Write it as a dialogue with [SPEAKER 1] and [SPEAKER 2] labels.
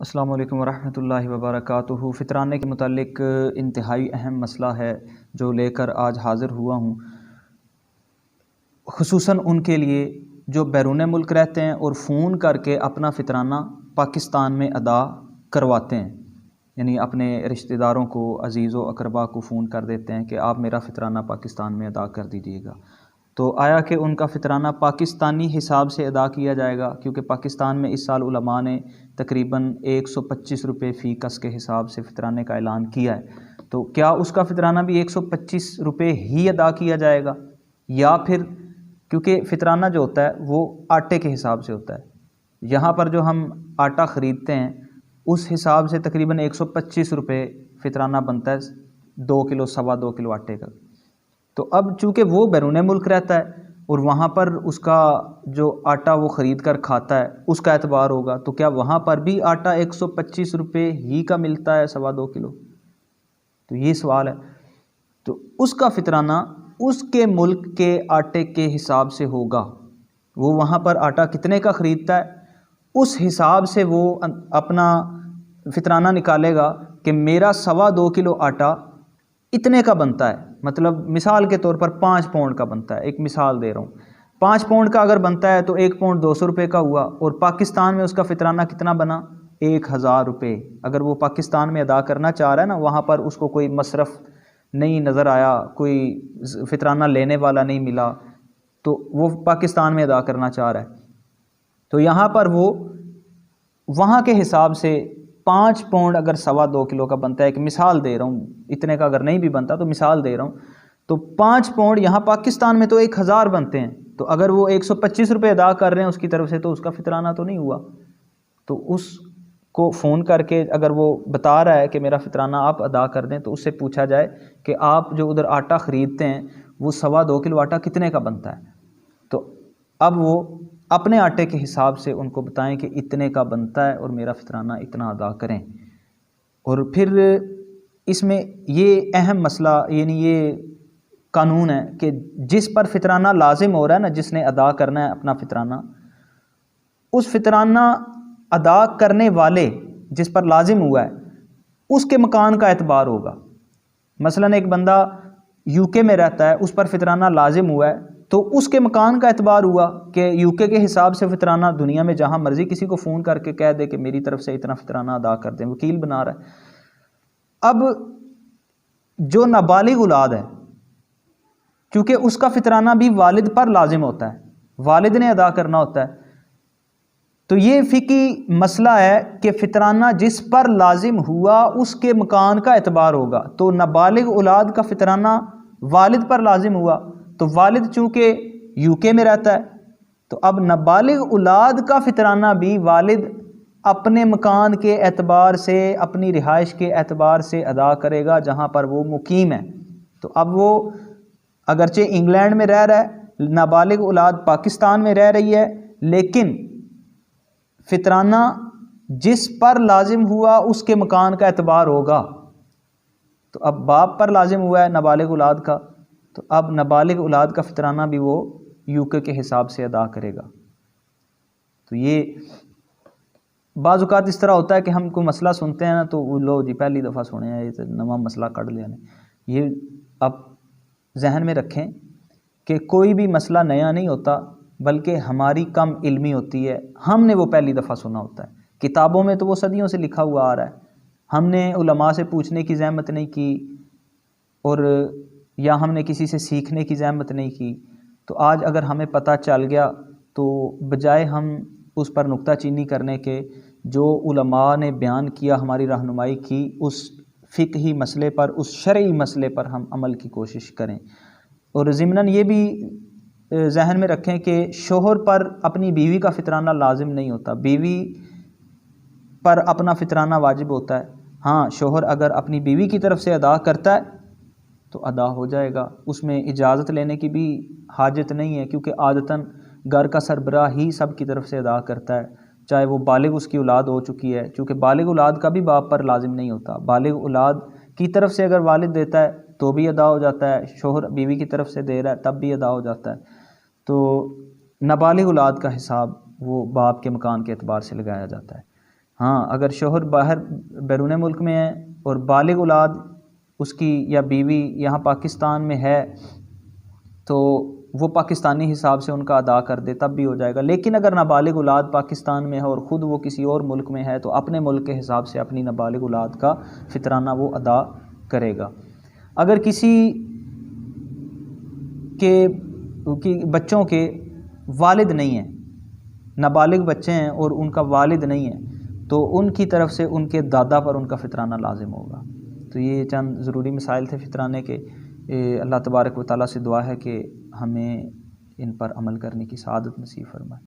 [SPEAKER 1] अस्सलाम वालेकुम वरहमतुल्लाहि वबरकातुहू। फ़ितराने के मुतालिक इंतहाई अहम मसला है जो लेकर आज हाज़िर हुआ हूँ, ख़ुसूसन उनके लिए जो बैरून मुल्क रहते हैं और फ़ोन करके अपना फ़ितराना पाकिस्तान में अदा करवाते हैं। यानी अपने रिश्तेदारों को, अज़ीज़ व अक़रबा को फ़ोन कर देते हैं कि आप मेरा फ़ितराना पाकिस्तान में अदा कर दीजिएगा। तो आया कि उनका फ़ितराना पाकिस्तानी हिसाब से अदा किया जाएगा, क्योंकि पाकिस्तान में इस साल उलमा ने तकरीबन 125 रुपये फ़ी कस के हिसाब से फ़ितराने का ऐलान किया है। तो क्या उसका फ़ितराना भी 125 रुपये ही अदा किया जाएगा, या फिर क्योंकि फ़ितराना जो होता है वो आटे के हिसाब से होता है। यहाँ पर जो हम आटा ख़रीदते हैं उस हिसाब से तकरीबन 125 रुपये फ़ितराना बनता है 2 किलो, सवा 2 किलो आटे का। तो अब चूँकि वो बैरून मुल्क रहता है और वहाँ पर उसका जो आटा वो ख़रीद कर खाता है उसका एतबार होगा, तो क्या वहाँ पर भी आटा 125 रुपये ही का मिलता है, सवा 2 किलो? तो ये सवाल है। तो उसका फ़ितराना उसके मुल्क के आटे के हिसाब से होगा। वो वहाँ पर आटा कितने का ख़रीदता है उस हिसाब से वो अपना फ़ितराना निकालेगा कि मेरा सवा 2 किलो आटा इतने का बनता है। मतलब मिसाल के तौर पर 5 पाउंड का बनता है, एक मिसाल दे रहा हूँ। 5 पाउंड का अगर बनता है तो 1 पाउंड 200 रुपये का हुआ, और पाकिस्तान में उसका फ़ितराना कितना बना, 1000 रुपये। अगर वो पाकिस्तान में अदा करना चाह रहा है ना, वहाँ पर उसको कोई मसरफ़ नहीं नज़र आया, कोई फ़ितराना लेने वाला नहीं मिला, तो वो पाकिस्तान में अदा करना चाह रहा है, तो यहाँ पर वो वहाँ के हिसाब से 5 पाउंड अगर सवा 2 किलो का बनता है, एक मिसाल दे रहा हूँ, इतने का अगर नहीं भी बनता तो मिसाल दे रहा हूँ, तो 5 पाउंड यहाँ पाकिस्तान में तो 1000 बनते हैं। तो अगर वो 125 रुपये अदा कर रहे हैं उसकी तरफ से, तो उसका फ़ितराना तो नहीं हुआ। तो उसको फ़ोन करके अगर वो बता रहा है कि मेरा फ़ितराना आप अदा कर दें, तो उससे पूछा जाए कि आप जो उधर आटा ख़रीदते हैं वो सवा 2 किलो आटा कितने का बनता है। तो अब वो अपने आटे के हिसाब से उनको बताएं कि इतने का बनता है और मेरा फ़ितराना इतना अदा करें। और फिर इसमें ये अहम मसला, यानी ये कानून है कि जिस पर फ़ितराना लाजिम हो रहा है ना, जिसने अदा करना है अपना फ़ितराना, उस फ़ितराना अदा करने वाले जिस पर लाजिम हुआ है उसके मकान का एतबार होगा। मसलन एक बंदा यूके में रहता है, उस पर फ़ितराना लाजिम हुआ है, तो उसके मकान का एतबार हुआ कि यूके के हिसाब से फ़ितराना दुनिया में जहाँ मर्ज़ी किसी को फ़ोन करके कह दे कि मेरी तरफ से इतना फ़ितराना अदा कर दें, वकील बना रहा है। अब जो नाबालिग औलाद है, क्योंकि उसका फ़ितराना भी वालिद पर लाजिम होता है, वालिद ने अदा करना होता है, तो ये फ़िकी मसला है कि फ़ितराना जिस पर लाजिम हुआ उसके मकान का एतबार होगा। तो नाबालिग औलाद का फ़ितराना वालिद पर लाजिम हुआ, तो वालिद चूँकि यूके में रहता है, तो अब नाबालिग औलाद का फ़ितराना भी वालिद अपने मकान के एतबार से, अपनी रिहाइश के एतबार से अदा करेगा जहाँ पर वो मुकीम है। तो अब वो अगरचे इंग्लैंड में रह रहा है, नाबालिग औलाद पाकिस्तान में रह रही है, लेकिन फ़ितराना जिस पर लाजिम हुआ उसके मकान का एतबार होगा। तो अब बाप पर लाजिम हुआ है नाबालिग औलाद का, तो अब नाबालिग औलाद का फ़ितराना भी वो यूके के हिसाब से अदा करेगा। तो ये बाज़ औक़ात इस तरह होता है कि हम कोई मसला सुनते हैं ना, तो वो लो जी पहली दफ़ा सुने हैं, ये तो नवा मसला कढ़ लिया ने। ये आप जहन में रखें कि कोई भी मसला नया नहीं होता, बल्कि हमारी कम इल्मी होती है, हमने वो पहली दफ़ा सुना होता है। किताबों में तो वो सदियों से लिखा हुआ आ रहा है, हमने उलमा से पूछने की ज़हमत नहीं की, और या हमने किसी से सीखने की ज़हमत नहीं की। तो आज अगर हमें पता चल गया, तो बजाय हम उस पर नुक्ताचीनी करने के, जो उलमा ने बयान किया, हमारी रहनुमाई की, उस फ़िक़ही मसले पर, उस शरई मसले पर हम अमल की कोशिश करें। और ज़िमनन ये भी जहन में रखें कि शोहर पर अपनी बीवी का फ़ितराना लाजिम नहीं होता, बीवी पर अपना फ़ितराना वाजिब होता है। हाँ, शोहर अगर अपनी बीवी की तरफ से अदा करता है तो अदा हो जाएगा, उसमें इजाज़त लेने की भी हाजत नहीं है, क्योंकि आदतन घर का सरबराह ही सब की तरफ से अदा करता है, चाहे वो बालिग उसकी औलाद हो चुकी है। चूँकि बालिग औलाद का भी बाप पर लाजिम नहीं होता, बालिग औलाद की तरफ से अगर वालिद देता है तो भी अदा हो जाता है, शोहर बीवी की तरफ से दे रहा है तब भी अदा हो जाता है। तो नाबालिग औलाद का हिसाब वो बाप के मकान के एतबार से लगाया जाता है। हाँ, अगर शोहर बाहर बैरून मुल्क में है और बालिग औलाद उसकी या बीवी यहाँ पाकिस्तान में है तो वो पाकिस्तानी हिसाब से उनका अदा कर दे तब भी हो जाएगा। लेकिन अगर नाबालिग औलाद पाकिस्तान में है और ख़ुद वो किसी और मुल्क में है तो अपने मुल्क के हिसाब से अपनी नाबालिग औलाद का फितराना वो अदा करेगा। अगर किसी के बच्चों के वालिद नहीं हैं, नाबालिग बच्चे हैं और उनका वालिद नहीं है, तो उनकी तरफ से उनके दादा पर उनका फितराना लाजिम होगा। तो ये चंद ज़रूरी मसाइल थे फितराने के। अल्लाह तबारक व तआला से दुआ है कि हमें इन पर अमल करने की सआदत नसीब फरमाए।